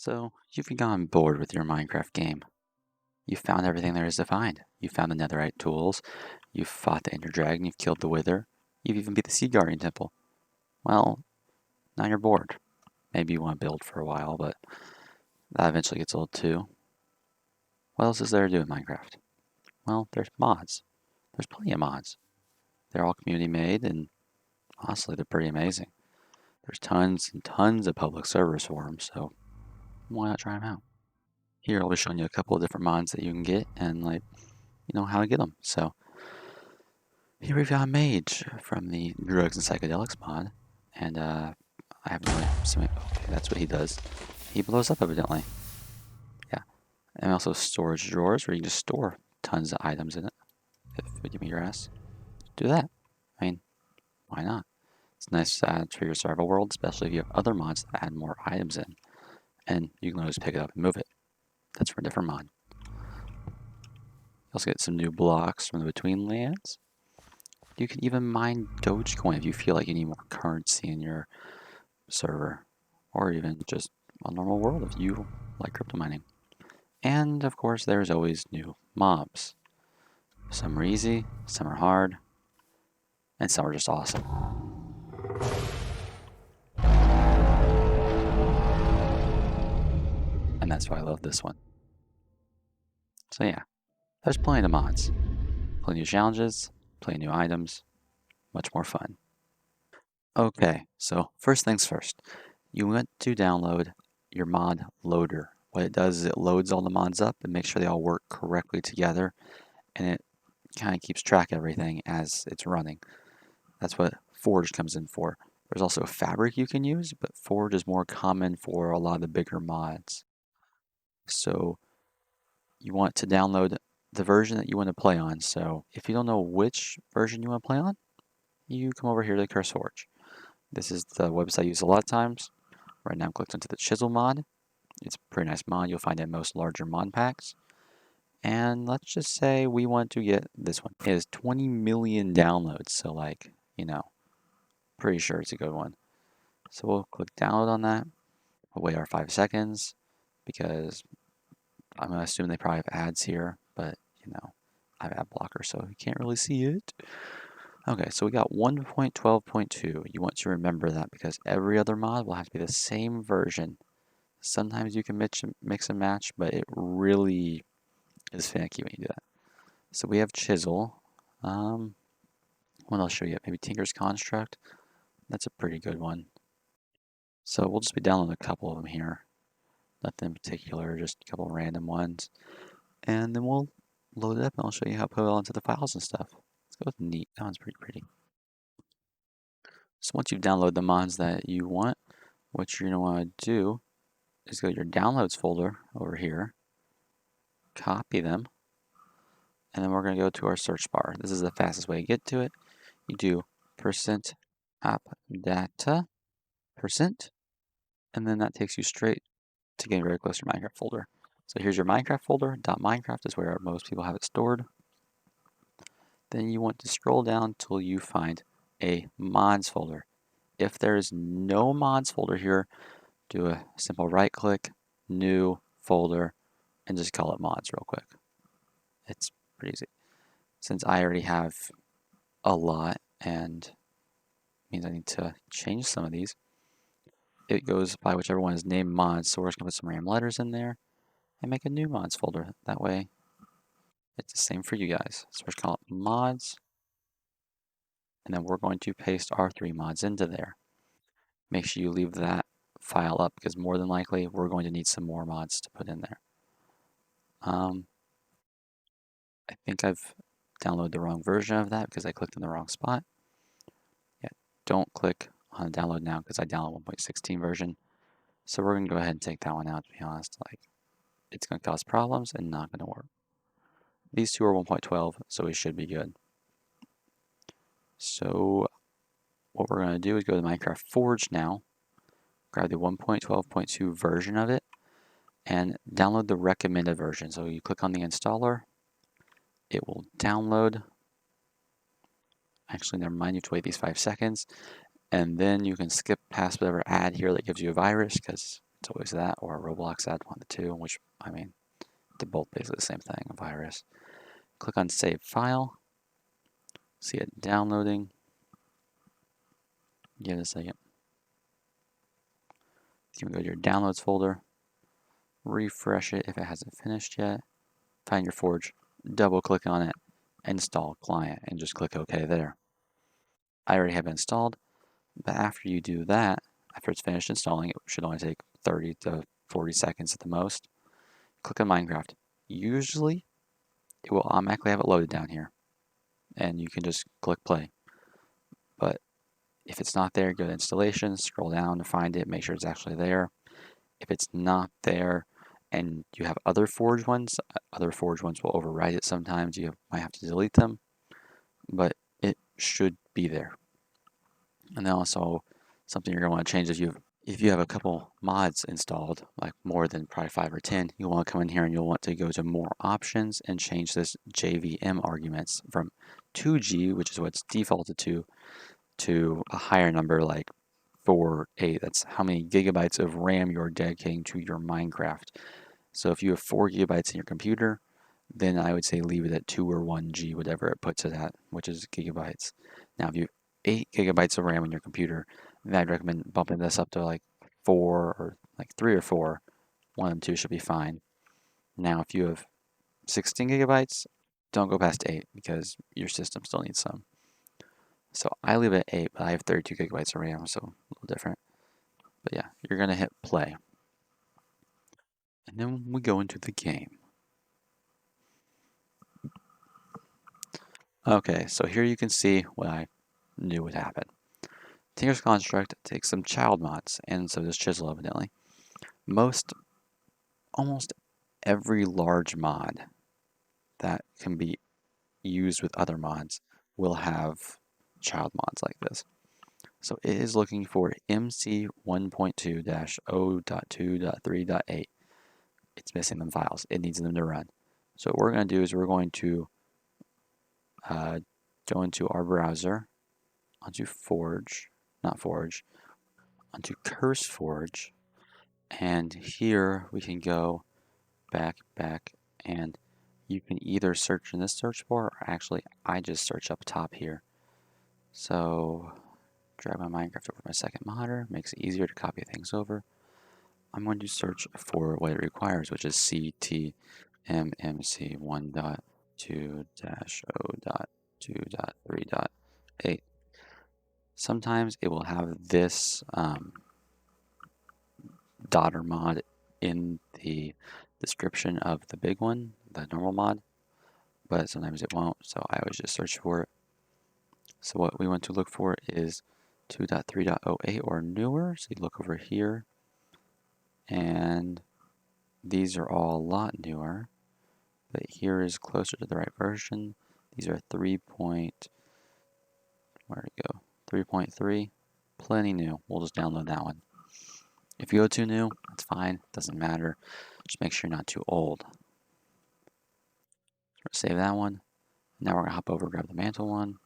So, you've gone bored with your Minecraft game. You've found everything there is to find. You've found the netherite tools, you've fought the ender dragon, you've killed the wither, you've even beat the sea guardian temple. Well, now you're bored. Maybe you want to build for a while, but that eventually gets old too. What else is there to do in Minecraft? Well, there's mods. There's plenty of mods. They're all community made, and honestly, they're pretty amazing. There's tons and tons of public servers for them, so why not try them out? Here, I'll be showing you a couple of different mods that you can get and how to get them. So here we've got Mage from the Drugs and Psychedelics mod, and I have no idea. Okay, that's what he does. He blows up evidently. Yeah, and also storage drawers where you can just store tons of items in it. If you give me your ass, do that. I mean, why not? It's nice to add to your survival world, especially if you have other mods that add more items in, and you can always pick it up and move it. That's for a different mod. You also get some new blocks from the Between Lands. You can even mine Dogecoin if you feel like you need more currency in your server, or even just a normal world if you like crypto mining. And of course, there's always new mobs. Some are easy, some are hard, and some are just awesome. And that's why I love this one. So yeah, there's plenty of mods, plenty of challenges, plenty of new items, much more fun. Okay, so first things first, you want to download your mod loader. What it does is it loads all the mods up and makes sure they all work correctly together, and it kind of keeps track of everything as it's running. That's what Forge comes in for. There's also a Fabric you can use, but Forge is more common for a lot of the bigger mods. So you want to download the version that you want to play on. So if you don't know which version you want to play on, you come over here to CurseForge. This is the website I use a lot of times. Right now I'm clicked into the Chisel mod. It's a pretty nice mod. You'll find it in most larger mod packs. And let's just say we want to get this one. It has 20 million downloads, so pretty sure it's a good one. So we'll click download on that. We'll wait our 5 seconds because I'm going to assume they probably have ads here, but I have ad blocker, so you can't really see it. Okay, so we got 1.12.2. You want to remember that because every other mod will have to be the same version. Sometimes you can mix and match, but it really is finicky when you do that. So we have Chisel. What else should we get? Maybe Tinker's Construct. That's a pretty good one. So we'll just be downloading a couple of them here. Nothing in particular, just a couple random ones. And then we'll load it up and I'll show you how to put it all into the files and stuff. Let's go with Neat. That one's pretty pretty. So once you've downloaded the mods that you want, what you're going to want to do is go to your downloads folder over here, copy them, and then we're going to go to our search bar. This is the fastest way to get to it. You do %appdata%, and then that takes you straight to getting very close to your Minecraft folder. So here's your Minecraft folder. .minecraft is where most people have it stored. Then you want to scroll down till you find a mods folder. If there is no mods folder here, do a simple right click, new folder, and just call it mods real quick. It's pretty easy. Since I already have a lot and means I need to change some of these, it goes by whichever one is named mods. So we're just going to put some random letters in there and make a new mods folder. That way it's the same for you guys. So we're just call it mods, and then we're going to paste our 3 mods into there. Make sure you leave that file up because more than likely we're going to need some more mods to put in there. I think I've downloaded the wrong version of that because I clicked in the wrong spot. Yeah, don't click on download now because I downloaded 1.16 version. So we're going to go ahead and take that one out, to be honest. It's going to cause problems and not going to work. These two are 1.12, so we should be good. So what we're going to do is go to Minecraft Forge now, grab the 1.12.2 version of it, and download the recommended version. So you click on the installer, it will download. Actually, never mind, you have to wait these 5 seconds, and then you can skip past whatever ad here that gives you a virus, because It's always that or a Roblox ad, one of the two, which, I mean, they're both basically the same thing, a virus. Click on Save File. See it downloading. Give it a second. You can go to your Downloads folder, refresh it if it hasn't finished yet, find your Forge, double click on it, install client, and just click OK there. I already have it installed, but after you do that, after it's finished installing, it should only take 30 to 40 seconds at the most. Click on Minecraft. Usually, it will automatically have it loaded down here, and you can just click play. But if it's not there, go to installation, scroll down to find it, make sure it's actually there. If it's not there and you have other Forge ones will overwrite it sometimes. You might have to delete them, but it should be there. And then also something you're going to want to change if you have a couple mods installed, like more than probably 5 or 10, you'll want to come in here and you'll want to go to more options and change this JVM arguments from 2G, which is what's defaulted to a higher number like 4, 8. That's how many gigabytes of RAM you're dedicating to your Minecraft. So if you have 4 gigabytes in your computer, then I would say leave it at 2 or 1G, whatever it puts it at, which is gigabytes. Now, if you have 8 gigabytes of RAM in your computer, then I'd recommend bumping this up to like 4 or like 3 or 4. One of them two should be fine. Now, if you have 16 gigabytes, don't go past 8 because your system still needs some. So I leave it at 8, but I have 32 gigabytes of RAM, so a little different. But yeah, you're going to hit play. And then we go into the game. Okay, so here you can see what I knew would happen. Tinker's Construct takes some child mods, and so does Chisel, evidently. Almost every large mod that can be used with other mods will have child mods like this. So it is looking for MC 1.2-0.2.3.8. It's missing them files. It needs them to run. So what we're going to do is we're going to go into our browser, onto Forge, onto CurseForge, and here we can go back, and you can either search in this search bar, or actually I just search up top here. So drag my Minecraft over my second modder, makes it easier to copy things over. I'm going to search for what it requires, which is CTMMC 1.2-0.2.3.8. Sometimes it will have this daughter mod in the description of the big one, the normal mod, but sometimes it won't, so I always just search for it. So what we want to look for is 2.3.08 or newer, so you look over here, and these are all a lot newer, but here is closer to the right version. These are 3.3, plenty new. We'll just download that one. If you go too new, it's fine, doesn't matter. Just make sure you're not too old. So save that one. Now we're gonna hop over, grab the mantle one.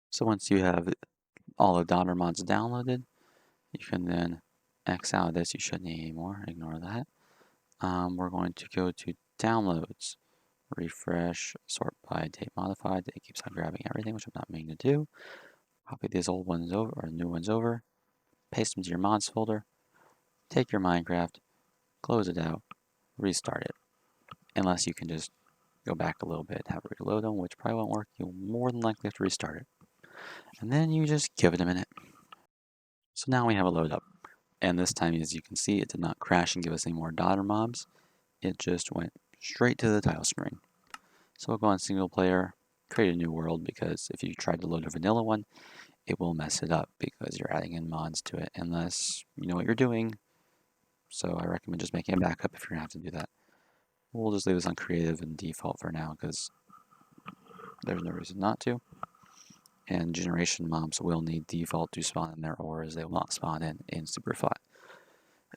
So once you have all the daughter mods downloaded, you can then X out of this. You shouldn't need any more, ignore that. We're going to go to downloads, refresh, sort by date modified. It keeps on grabbing everything, which I'm not meaning to do. Copy these old ones over, or new ones over, paste them to your mods folder, take your Minecraft, close it out, restart it. Unless you can just go back a little bit and have it reload them, which probably won't work. You'll more than likely have to restart it. And then you just give it a minute. So now we have a load up. And this time, as you can see, it did not crash and give us any more daughter mobs. It just went straight to the title screen. So we'll go on single player, create a new world, because if you try to load a vanilla one, it will mess it up because you're adding in mods to it unless you know what you're doing. So I recommend just making a backup if you're going to have to do that. We'll just leave this on creative and default for now because there's no reason not to. And generation mobs will need default to spawn in their auras. They will not spawn in Superflat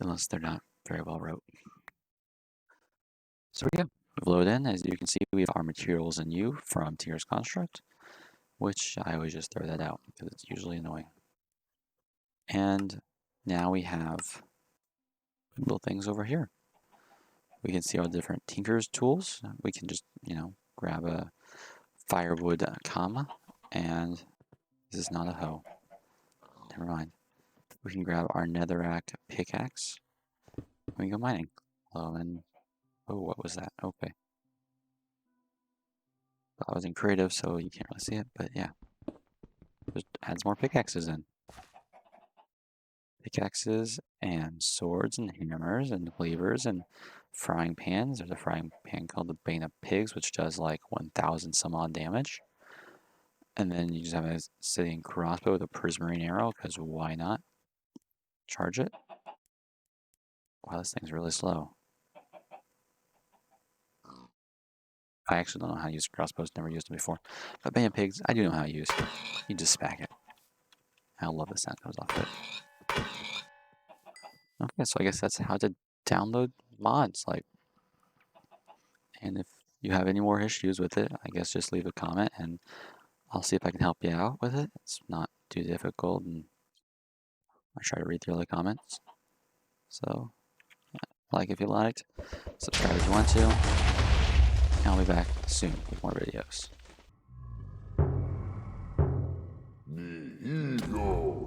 unless they're not very well wrote. So yeah, we've loaded in. As you can see, we have our materials in U from Tinker's Construct, which I always just throw that out because it's usually annoying. And now we have little things over here. We can see all the different Tinker's tools. We can just, grab a firewood comma, and this is not a hoe. Never mind. We can grab our netherrack pickaxe. We can go mining. Oh, and what was that? Okay. I was in creative, so you can't really see it, but yeah. Just adds more pickaxes in. Pickaxes and swords and hammers and cleavers and frying pans. There's a frying pan called the Bane of Pigs, which does like 1,000 some odd damage. And then you just have a sitting crossbow with a prismarine arrow, because why not? Charge it. Wow, this thing's really slow. I actually don't know how to use crossbows, never used them before. But Bane of Pigs, I do know how to use. You just smack it. I love the sound that comes off it. Okay, so I guess that's how to download mods. And if you have any more issues with it, I guess just leave a comment and I'll see if I can help you out with it. It's not too difficult, and I try to read through all the comments. So, like if you liked, subscribe if you want to, and I'll be back soon with more videos. The eagle.